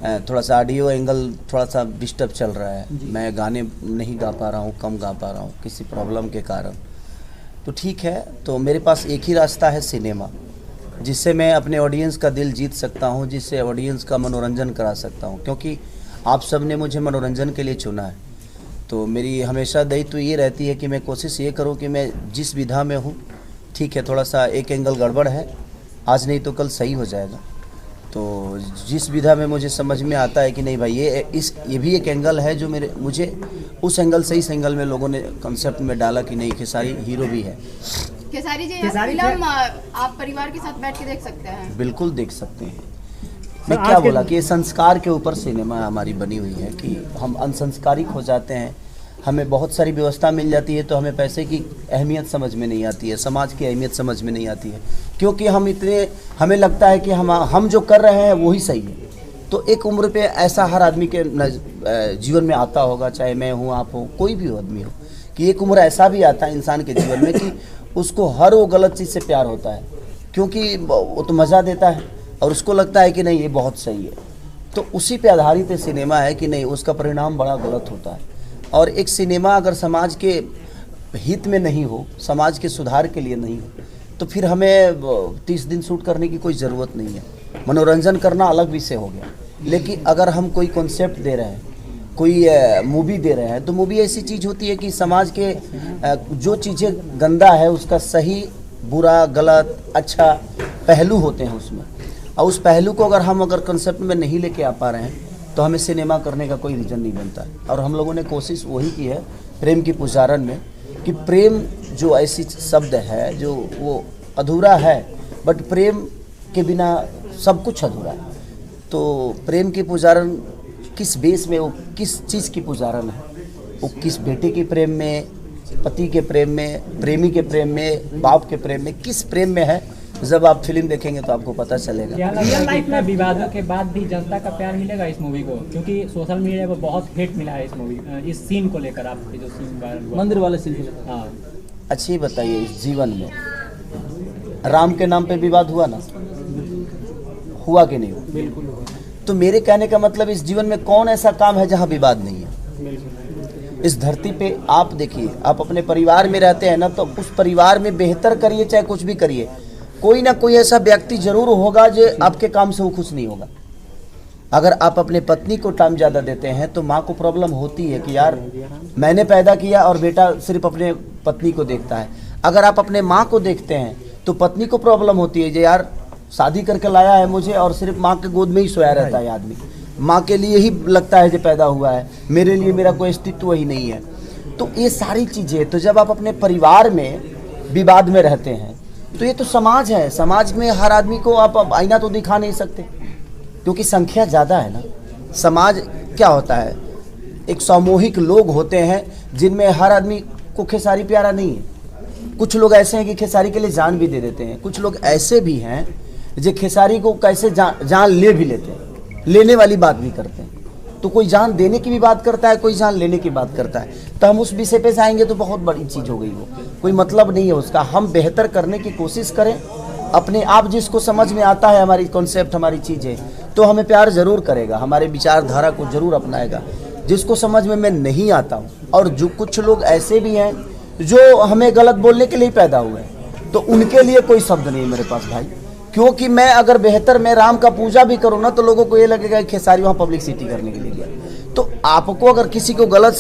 थोड़ा सा audio angle थोड़ा सा डिस्टर्ब चल रहा है, मैं गाने नहीं गा पा रहा हूँ, कम गा पा रहा हूँ किसी प्रॉब्लम के कारण। तो ठीक है, तो मेरे पास एक ही रास्ता है सिनेमा, जिससे मैं अपने ऑडियंस का दिल जीत सकता हूँ, जिससे ऑडियंस का मनोरंजन करा सकता हूँ, क्योंकि आप सब ने मुझे मनोरंजन के लिए चुना है। तो मेरी हमेशा दायित्व ये रहती है कि मैं कोशिश ये करूँ कि मैं जिस विधा में हूँ, ठीक है थोड़ा सा एक एंगल गड़बड़ है, आज नहीं तो कल सही हो जाएगा। तो जिस विधा में मुझे समझ में आता है कि नहीं भाई ये भी एक एंगल है जो मुझे उस एंगल से, इस एंगल में लोगों ने कंसेप्ट में डाला कि नहीं खेसारी हीरो भी है। खेसारी जी फिल्म आप परिवार के साथ बैठ के देख सकते हैं? बिल्कुल देख सकते हैं। मैं क्या बोला कि ये संस्कार के ऊपर सिनेमा हमारी बनी हुई है कि हम अनसंस्कारिक हो जाते हैं, हमें बहुत सारी व्यवस्था मिल जाती है तो हमें पैसे की अहमियत समझ में नहीं आती है, समाज की अहमियत समझ में नहीं आती है, क्योंकि हमें लगता है कि हम जो कर रहे हैं वही सही है। तो एक उम्र पे ऐसा हर आदमी के जीवन में आता होगा, चाहे मैं हूँ, आप हो, कोई भी आदमी हो, कि एक उम्र ऐसा भी आता है इंसान के जीवन में कि उसको हर वो गलत चीज़ से प्यार होता है, क्योंकि वो तो मज़ा देता है और उसको लगता है कि नहीं ये बहुत सही है। तो उसी पे आधारित सिनेमा है कि नहीं उसका परिणाम बड़ा गलत होता है। और एक सिनेमा अगर समाज के हित में नहीं हो, समाज के सुधार के लिए नहीं हो, तो फिर हमें 30 दिन शूट करने की कोई ज़रूरत नहीं है। मनोरंजन करना अलग विषय हो गया, लेकिन अगर हम कोई कॉन्सेप्ट दे रहे हैं, कोई मूवी दे रहे हैं, तो मूवी ऐसी चीज़ होती है कि समाज के जो चीज़ें गंदा है उसका सही, बुरा, गलत, अच्छा पहलू होते हैं उसमें, और उस पहलू को अगर कंसेप्ट में नहीं लेके आ पा रहे हैं तो हमें सिनेमा करने का कोई रीज़न नहीं बनता है। और हम लोगों ने कोशिश वही की है प्रेम की पुजारन में, कि प्रेम जो ऐसी शब्द है जो वो अधूरा है, बट प्रेम के बिना सब कुछ अधूरा है। तो प्रेम की पुजारन किस बेस में, वो किस चीज़ की पुजारन है, वो किस बेटे के प्रेम में, पति के प्रेम में, प्रेमी के प्रेम में, बाप के प्रेम में, किस प्रेम में है, जब आप फिल्म देखेंगे तो आपको पता चलेगा। रियल लाइफ में विवादों के बाद भी जनता का प्यार मिलेगा इस मूवी को, क्योंकि सोशल मीडिया पर बहुत हिट मिला है इस मूवी, इस सीन को लेकर, आपके जो सीन मंदिर वाले सीन को लेकर। हाँ, अच्छी बताइए, इस जीवन में राम के नाम पे विवाद हुआ ना, हुआ कि नहीं हुआ? बिल्कुल। तो मेरे कहने का मतलब इस जीवन में कौन ऐसा काम है जहाँ विवाद नहीं है? इस धरती पे आप देखिए, आप अपने परिवार में रहते हैं ना, तो उस परिवार में बेहतर करिए चाहे कुछ भी करिए, कोई ना कोई ऐसा व्यक्ति जरूर होगा जो आपके काम से वो खुश नहीं होगा। अगर आप अपने पत्नी को टाइम ज़्यादा देते हैं तो माँ को प्रॉब्लम होती है कि यार मैंने पैदा किया और बेटा सिर्फ अपने पत्नी को देखता है। अगर आप अपने माँ को देखते हैं तो पत्नी को प्रॉब्लम होती है जो यार शादी करके लाया है मुझे और सिर्फ माँ के गोद में ही सोया रहता है आदमी, माँ के लिए ही लगता है जो पैदा हुआ है, मेरे लिए मेरा कोई अस्तित्व ही नहीं है। तो ये सारी चीज़ें, तो जब आप अपने परिवार में विवाद में रहते हैं तो ये तो समाज है, समाज में हर आदमी को आप आईना तो दिखा नहीं सकते, क्योंकि संख्या ज़्यादा है ना। समाज क्या होता है, एक सामूहिक लोग होते हैं जिनमें हर आदमी को खेसारी प्यारा नहीं है। कुछ लोग ऐसे हैं कि खेसारी के लिए जान भी दे देते हैं, कुछ लोग ऐसे भी हैं जो खेसारी को कैसे जान ले भी लेते हैं, लेने वाली बात भी करते हैं। तो कोई जान देने की भी बात करता है, कोई जान लेने की बात करता है। तो हम उस विषय पे जाएंगे तो बहुत बड़ी चीज़ हो गई, वो कोई मतलब नहीं है उसका। हम बेहतर करने की कोशिश करें अपने आप, जिसको समझ में आता है हमारी कॉन्सेप्ट, हमारी चीज़ें, तो हमें प्यार ज़रूर करेगा, हमारे विचारधारा को ज़रूर अपनाएगा। जिसको समझ में मैं नहीं आता हूँ, और जो कुछ लोग ऐसे भी हैं जो हमें गलत बोलने के लिए पैदा हुए हैं, तो उनके लिए कोई शब्द नहीं है मेरे पास भाई। क्योंकि मैं अगर बेहतर मैं राम का पूजा भी करूँ ना, तो लोगों को ये लगेगा कि खेसारी वहाँ पब्लिसिटी करने के लिए गया। तो आपको अगर किसी को गलत